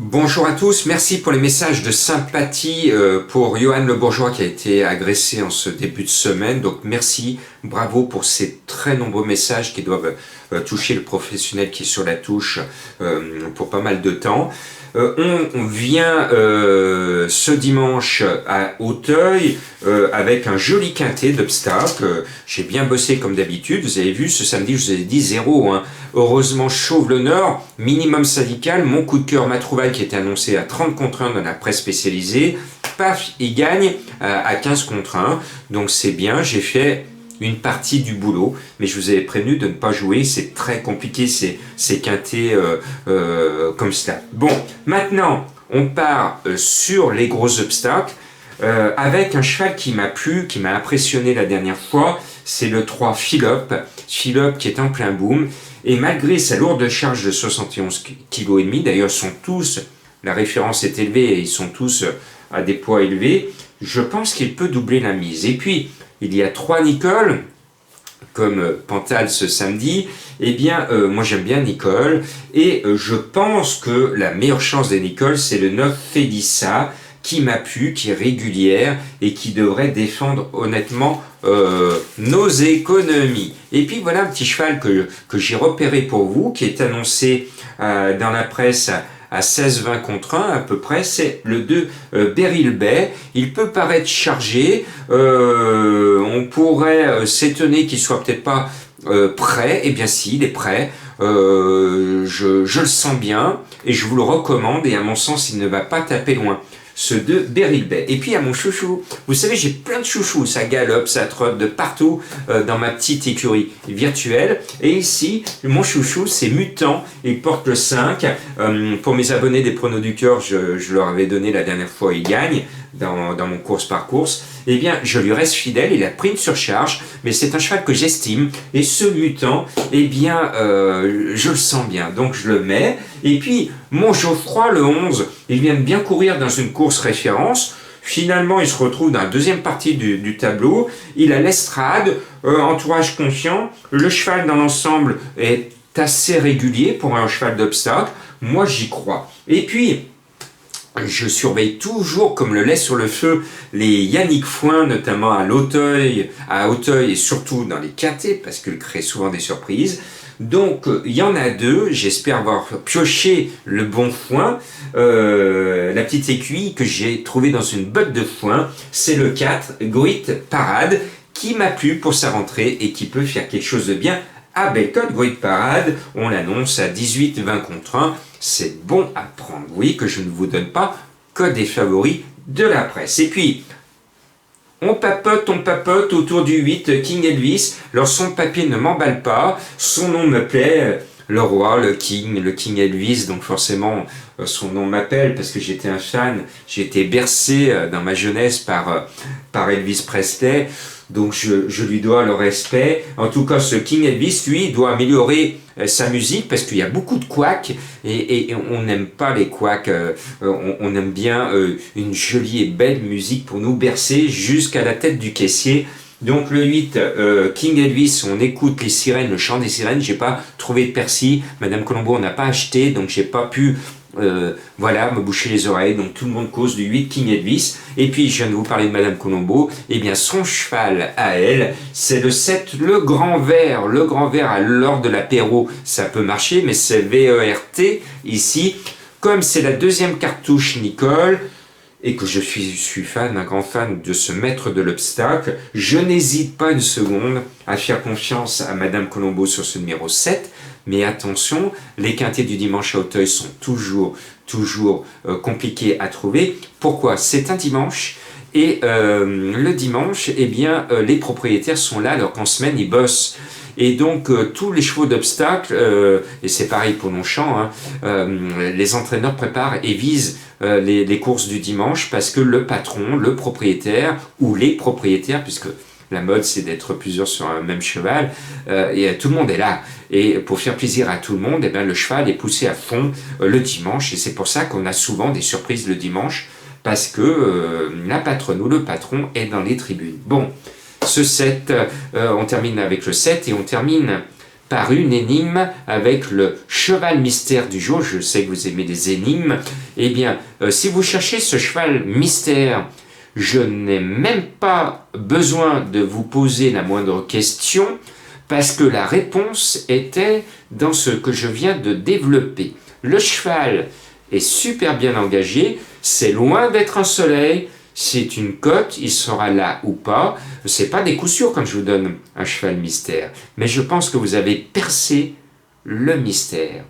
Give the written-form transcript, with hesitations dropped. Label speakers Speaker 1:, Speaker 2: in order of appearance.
Speaker 1: Bonjour à tous, merci pour les messages de sympathie pour Johan Le Bourgeois qui a été agressé en ce début de semaine. Donc merci, bravo pour ces très nombreux messages qui doivent toucher le professionnel qui est sur la touche pour pas mal de temps. On vient ce dimanche à Auteuil avec un joli quintet d'obstacles. J'ai bien bossé comme d'habitude. Vous avez vu, ce samedi, je vous ai dit 0. Hein. Heureusement, Chauve le Nord, minimum syndical. Mon coup de cœur, ma trouvaille qui était annoncé à 30 contre 1 dans la presse spécialisée. Paf, il gagne à 15 contre 1. Donc c'est bien, j'ai fait une partie du boulot, mais je vous avais prévenu de ne pas jouer, c'est très compliqué ces quintés comme cela. Bon, maintenant, on part sur les gros obstacles, avec un cheval qui m'a plu, qui m'a impressionné la dernière fois, c'est le 3 Philope qui est en plein boom, et malgré sa lourde charge de 71 kg et demi, d'ailleurs sont tous, la référence est élevée et ils sont tous à des poids élevés, je pense qu'il peut doubler la mise. Et puis, il y a 3 Nicole, comme Pantal ce samedi. Eh bien, moi j'aime bien Nicole, et je pense que la meilleure chance des Nicole, c'est le 9 Félissa, qui m'a plu, qui est régulière, et qui devrait défendre honnêtement nos économies. Et puis voilà un petit cheval que j'ai repéré pour vous, qui est annoncé dans la presse à 16-20 contre 1 à peu près, c'est le 2 Beryl Bay. Il peut paraître chargé, on pourrait s'étonner qu'il soit peut-être pas prêt. Eh bien si, il est prêt, je le sens bien et je vous le recommande, et à mon sens il ne va pas taper loin, ce de Beryl Bay. Et puis à mon chouchou, vous savez j'ai plein de chouchous, ça galope, ça trotte de partout dans ma petite écurie virtuelle, et ici mon chouchou c'est Mutant, il porte le 5, pour mes abonnés des pronos du cœur, je leur avais donné la dernière fois, il gagne dans mon course par course. Eh bien je lui reste fidèle, il a pris une surcharge, mais c'est un cheval que j'estime, et ce Mutant, eh bien je le sens bien, donc je le mets. Et puis mon Geoffroy le 11, il vient de bien courir dans une course référence, finalement il se retrouve dans la deuxième partie du tableau, il a l'estrade, entourage confiant, le cheval dans l'ensemble est assez régulier pour un cheval d'obstacle, moi j'y crois. Et puis je surveille toujours comme le lait sur le feu les Yannick Foin, notamment à Auteuil et surtout dans les quintets, parce qu'il crée souvent des surprises. Donc il y en a 2, j'espère avoir pioché le bon foin. La petite aiguille que j'ai trouvée dans une botte de foin, c'est le 4 Gruit Parade, qui m'a plu pour sa rentrée et qui peut faire quelque chose de bien à Bellecote. Gruit Parade, on l'annonce à 18-20 contre 1, c'est bon à prendre. Vous voyez que je ne vous donne pas que des favoris de la presse. Et puis, on papote autour du 8 King Elvis. Alors son papier ne m'emballe pas, son nom me plaît, le roi, le King Elvis, donc forcément son nom m'appelle parce que j'étais un fan, j'ai été bercé dans ma jeunesse par Elvis Presley, donc je lui dois le respect. En tout cas, ce King Elvis, lui, doit améliorer sa musique parce qu'il y a beaucoup de couacs et on n'aime pas les couacs, on aime bien une jolie et belle musique pour nous bercer jusqu'à la tête du caissier. Donc le 8, King Elvis, on écoute les sirènes, le chant des sirènes, j'ai pas trouvé de Percy, Madame Colombo on n'a pas acheté, donc j'ai pas pu voilà, me boucher les oreilles, donc tout le monde cause du 8 King Elvis. Et puis je viens de vous parler de Madame Colombo, et bien son cheval à elle, c'est le 7, le grand vert à l'heure de l'apéro, ça peut marcher, mais c'est VERT ici, comme c'est la deuxième cartouche Nicole, et que je suis fan, un grand fan de ce maître de l'obstacle, je n'hésite pas une seconde à faire confiance à Madame Colombo sur ce numéro 7, mais attention, les quintets du dimanche à Auteuil sont toujours compliqués à trouver. Pourquoi? C'est un dimanche, et le dimanche, eh bien, les propriétaires sont là alors qu'en semaine ils bossent. Et donc tous les chevaux d'obstacle, et c'est pareil pour Longchamp, hein, les entraîneurs préparent et visent les courses du dimanche parce que le patron, le propriétaire ou les propriétaires, puisque la mode c'est d'être plusieurs sur un même cheval, et tout le monde est là. Et pour faire plaisir à tout le monde, eh bien, le cheval est poussé à fond le dimanche, et c'est pour ça qu'on a souvent des surprises le dimanche, parce que la patronne ou le patron est dans les tribunes. Bon, ce 7, on termine avec le 7 et on termine par une énigme avec le cheval mystère du jour. Je sais que vous aimez les énigmes. Eh bien, si vous cherchez ce cheval mystère, je n'ai même pas besoin de vous poser la moindre question, parce que la réponse était dans ce que je viens de développer. Le cheval est super bien engagé, c'est loin d'être un soleil, c'est une cote, il sera là ou pas. C'est pas des coups sûrs quand je vous donne un cheval mystère, mais je pense que vous avez percé le mystère.